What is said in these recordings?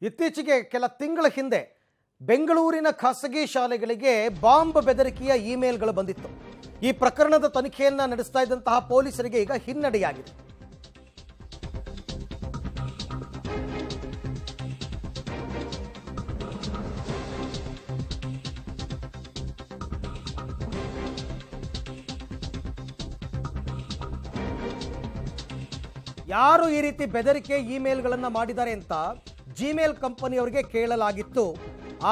ಇತ್ತೀಚೆಗೆ ಕೆಲ ತಿಂಗಳ ಹಿಂದೆ ಬೆಂಗಳೂರಿನ ಖಾಸಗಿ ಶಾಲೆಗಳಿಗೆ ಬಾಂಬ್ ಬೆದರಿಕೆಯ ಇಮೇಲ್ಗಳು ಬಂದಿತ್ತು. ಈ ಪ್ರಕರಣದ ತನಿಖೆಯನ್ನ ನಡೆಸ್ತಾ ಇದ್ದಂತಹ ಪೊಲೀಸರಿಗೆ ಈಗ ಹಿನ್ನಡೆಯಾಗಿದೆ. ಯಾರು ಈ ರೀತಿ ಬೆದರಿಕೆ ಇಮೇಲ್ಗಳನ್ನು ಮಾಡಿದ್ದಾರೆ ಅಂತ ಜಿಮೇಲ್ ಕಂಪನಿಯವರಿಗೆ ಕೇಳಲಾಗಿತ್ತು.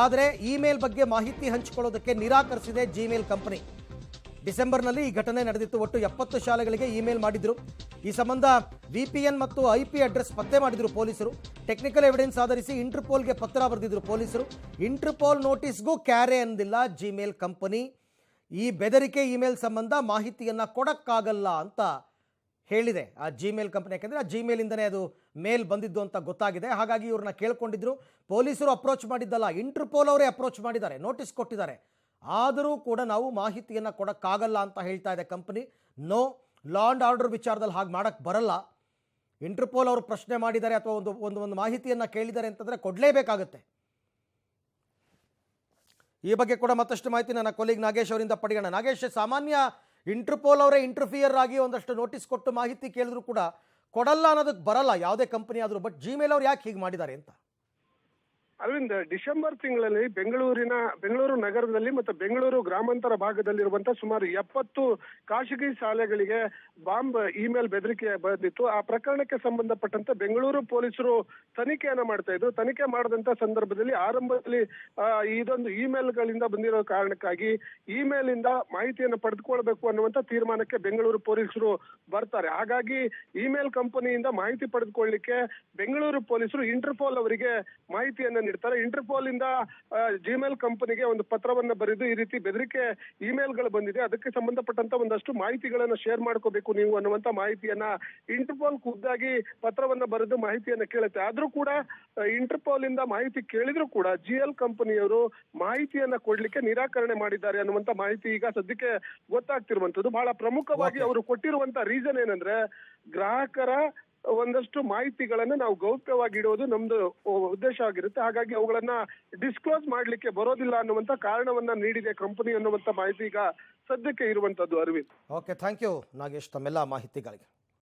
ಆದರೆ ಇಮೇಲ್ ಬಗ್ಗೆ ಮಾಹಿತಿ ಹಂಚಿಕೊಳ್ಳೋದಕ್ಕೆ ನಿರಾಕರಿಸಿದೆ ಜಿಮೇಲ್ ಕಂಪನಿ. ಡಿಸೆಂಬರ್ನಲ್ಲಿ ಈ ಘಟನೆ ನಡೆದಿತ್ತು. ಒಟ್ಟು 70 ಶಾಲೆಗಳಿಗೆ ಇಮೇಲ್ ಮಾಡಿದ್ರು. ಈ ಸಂಬಂಧ VPN ಮತ್ತು IP ಅಡ್ರೆಸ್ ಪತ್ತೆ ಮಾಡಿದ್ರು ಪೊಲೀಸರು. ಟೆಕ್ನಿಕಲ್ ಎವಿಡೆನ್ಸ್ ಆಧರಿಸಿ ಇಂಟರ್ಪೋಲ್ಗೆ ಪತ್ರ ಬರೆದಿದ್ರು ಪೊಲೀಸರು. ಇಂಟರ್ಪೋಲ್ ನೋಟಿಸ್ಗೂ ಕ್ಯಾರೆ ಅಂದಿಲ್ಲ ಜಿಮೇಲ್ ಕಂಪನಿ. ಈ ಬೆದರಿಕೆ ಇಮೇಲ್ ಸಂಬಂಧ ಮಾಹಿತಿಯನ್ನು ಕೊಡಕ್ಕಾಗಲ್ಲ ಅಂತ ಹೇಳಿದೆ ಆ ಜಿಮೇಲ್ ಕಂಪನಿ. ಯಾಕೆಂದರೆ ಆ ಜಿಮೇಲಿಂದನೇ ಅದು ಮೇಲ್ ಬಂದಿದ್ದು ಅಂತ ಗೊತ್ತಾಗಿದೆ. ಹಾಗಾಗಿ ಇವ್ರನ್ನ ಕೇಳ್ಕೊಂಡಿದ್ರು. ಪೊಲೀಸರು ಅಪ್ರೋಚ್ ಮಾಡಿದ್ದಲ್ಲ, ಇಂಟರ್ಪೋಲ್ ಅವರೇ ಅಪ್ರೋಚ್ ಮಾಡಿದ್ದಾರೆ, ನೋಟಿಸ್ ಕೊಟ್ಟಿದ್ದಾರೆ. ಆದರೂ ಕೂಡ ನಾವು ಮಾಹಿತಿಯನ್ನು ಕೊಡೋಕ್ಕಾಗಲ್ಲ ಅಂತ ಹೇಳ್ತಾ ಇದೆ company. No, law and order ವಿಚಾರದಲ್ಲಿ ಹಾಗೆ ಮಾಡೋಕ್ಕೆ ಬರಲ್ಲ. ಇಂಟರ್ಪೋಲ್ ಅವರು ಪ್ರಶ್ನೆ ಮಾಡಿದ್ದಾರೆ ಅಥವಾ ಒಂದು ಮಾಹಿತಿಯನ್ನು ಕೇಳಿದ್ದಾರೆ ಅಂತಂದರೆ ಕೊಡಲೇಬೇಕಾಗುತ್ತೆ. ಈ ಬಗ್ಗೆ ಕೂಡ ಮತ್ತಷ್ಟು ಮಾಹಿತಿ ನನ್ನ ಕೊಲೀಗ್ ನಾಗೇಶ್ ಅವರಿಂದ ಪಡೆಯೋಣ. ನಾಗೇಶ್, ಸಾಮಾನ್ಯ ಇಂಟರ್ಪೋಲ್ ಅವರೇ ಇಂಟರ್ಫಿಯರ್ ಆಗಿ ಒಂದಷ್ಟು ನೋಟಿಸ್ ಕೊಟ್ಟು ಮಾಹಿತಿ ಕೇಳಿದ್ರು ಕೂಡ ಕೊಡಲ್ಲ ಅನ್ನೋದಕ್ಕೆ ಬರಲ್ಲ ಯಾವುದೇ ಕಂಪನಿ ಆದರೂ. ಬಟ್ ಜಿಮೇಲ್ ಅವ್ರು ಯಾಕೆ ಹೀಗೆ ಮಾಡಿದ್ದಾರೆ ಅಂತ? ಅರವಿಂದ್, ಡಿಸೆಂಬರ್ ತಿಂಗಳಲ್ಲಿ ಬೆಂಗಳೂರು ನಗರದಲ್ಲಿ ಮತ್ತು ಬೆಂಗಳೂರು ಗ್ರಾಮಾಂತರ ಭಾಗದಲ್ಲಿರುವಂತಹ ಸುಮಾರು 70 ಖಾಸಗಿ ಶಾಲೆಗಳಿಗೆ ಬಾಂಬ್ ಇಮೇಲ್ ಬೆದರಿಕೆ ಬಂದಿತ್ತು. ಆ ಪ್ರಕರಣಕ್ಕೆ ಸಂಬಂಧಪಟ್ಟಂತೆ ಬೆಂಗಳೂರು ಪೊಲೀಸರು ತನಿಖೆಯನ್ನ ಮಾಡ್ತಾ ಇದ್ರು. ತನಿಖೆ ಮಾಡಿದಂತ ಸಂದರ್ಭದಲ್ಲಿ ಆರಂಭದಲ್ಲಿ ಇದೊಂದು ಇಮೇಲ್ಗಳಿಂದ ಬಂದಿರೋ ಕಾರಣಕ್ಕಾಗಿ ಇಮೇಲ್ ಇಂದ ಮಾಹಿತಿಯನ್ನು ಪಡೆದುಕೊಳ್ಬೇಕು ಅನ್ನುವಂತ ತೀರ್ಮಾನಕ್ಕೆ ಬೆಂಗಳೂರು ಪೊಲೀಸರು ಬರ್ತಾರೆ. ಹಾಗಾಗಿ ಇಮೇಲ್ ಕಂಪನಿಯಿಂದ ಮಾಹಿತಿ ಪಡೆದುಕೊಳ್ಳಿಕ್ಕೆ ಬೆಂಗಳೂರು ಪೊಲೀಸರು ಇಂಟರ್ಪೋಲ್ ಅವರಿಗೆ ಮಾಹಿತಿಯನ್ನ ನೀಡ್ತಾರೆ. ಇಂಟರ್ಪೋಲ್ ಇಂದ ಜಿಮೇಲ್ ಕಂಪನಿಗೆ ಒಂದು ಪತ್ರವನ್ನ ಬರೆದು ಈ ರೀತಿ ಬೆದರಿಕೆ ಇಮೇಲ್ಗಳು ಬಂದಿದೆ, ಅದಕ್ಕೆ ಸಂಬಂಧಪಟ್ಟಂತ ಒಂದಷ್ಟು ಮಾಹಿತಿಗಳನ್ನ ಶೇರ್ ಮಾಡ್ಕೋಬೇಕು ನೀವು ಅನ್ನುವಂತ ಮಾಹಿತಿಯನ್ನ ಇಂಟರ್ಪೋಲ್ ಖುದ್ದಾಗಿ ಪತ್ರವನ್ನ ಬರೆದು ಮಾಹಿತಿಯನ್ನ ಕೇಳುತ್ತೆ. ಆದ್ರೂ ಕೂಡ ಇಂಟರ್ಪೋಲ್ ಇಂದ ಮಾಹಿತಿ ಕೇಳಿದ್ರು ಕೂಡ GL ಕಂಪನಿಯವರು ಮಾಹಿತಿಯನ್ನ ಕೊಡ್ಲಿಕ್ಕೆ ನಿರಾಕರಣೆ ಮಾಡಿದ್ದಾರೆ ಅನ್ನುವಂತ ಮಾಹಿತಿ ಈಗ ಸದ್ಯಕ್ಕೆ ಗೊತ್ತಾಗ್ತಿರುವಂತದ್ದು. ಬಹಳ ಪ್ರಮುಖವಾಗಿ ಅವರು ಕೊಟ್ಟಿರುವಂತ ರೀಸನ್ ಏನಂದ್ರೆ, ಗ್ರಾಹಕರ ಒಂದಷ್ಟು ಮಾಹಿತಿಗಳನ್ನ ನಾವು ಗೌಪ್ಯವಾಗಿ ಇಡುವುದು ನಮ್ದು ಉದ್ದೇಶ ಆಗಿರುತ್ತೆ. ಹಾಗಾಗಿ ಅವುಗಳನ್ನ ಡಿಸ್ಕ್ಲೋಸ್ ಮಾಡ್ಲಿಕ್ಕೆ ಬರೋದಿಲ್ಲ ಅನ್ನುವಂತ ಕಾರಣವನ್ನ ನೀಡಿದೆ ಕಂಪನಿ ಅನ್ನುವಂತ ಮಾಹಿತಿ ಈಗ ಸದ್ಯಕ್ಕೆ ಇರುವಂತದ್ದು. Aravind, okay, thank you Nagesh ತಮ್ಮೆಲ್ಲ ಮಾಹಿತಿಗಳಿಗೆ.